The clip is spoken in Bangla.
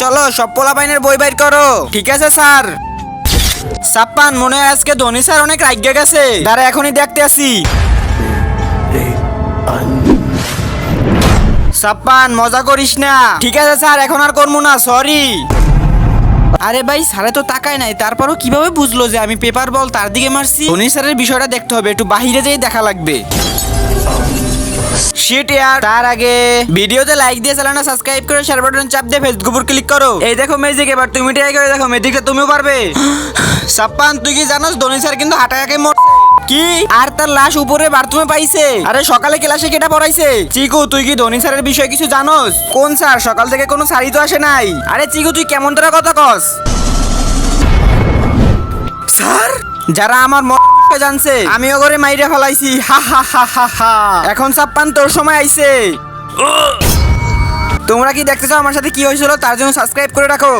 চলো সব পোলাপাইনের বই বাইর করো। ঠিক আছে স্যার। সাপ্পান, মনে হয় আজকে ধোনি স্যার অনেক রাগ্যে গেছে। দাঁড়া, এখনই দেখতে আসি। সাপ্পান, মজা করিস না। ঠিক আছে স্যার, এখন আর করবো না, সরি। আরে ভাই, স্যারে তো তাকায় নাই, তারপরও কিভাবে বুঝলো যে আমি পেপার বল তার দিকে মারছি? ধোনি স্যারের বিষয়টা দেখতে হবে, একটু বাহিরে যেয়ে দেখা লাগবে। শিট ইয়ার। তার আগে ভিডিওতে লাইক দিয়ে চ্যানেলটা সাবস্ক্রাইব করে শেয়ার বাটন চাপ দিয়ে ফেসবুক উপর ক্লিক করো। এই দেখো ম্যাজিক, এবার তুমি ট্রাই করে দেখো, ম্যাজিকটা তুমিও পারবে। সাপ্পান, তুই কি জানোস ধোনি স্যার কিন্তু হাঁটা একাই মরছে? কি? আর তার লাশ উপরে বাথরুমে পাইছে। আরে সকালে ক্লাসে কেটা পড়াইছে? চিকু, তুই কি ধোনি স্যারের বিষয়ে কিছু জানোস? কোন স্যার? সকাল থেকে কোনো স্যারই তো আসে নাই। আরে চিকু, তুই কেমন তোরা কথা কস? স্যার, যারা আমার জানছে আমিও করে মাইরে ফেলাইছি। হা হা হা হা হা। এখন সাপ্পান, তোর সময় আইছে। তোমরা কি দেখতে চাও আমার সাথে কি হয়েছিল? তার জন্য সাবস্ক্রাইব করে রাখো।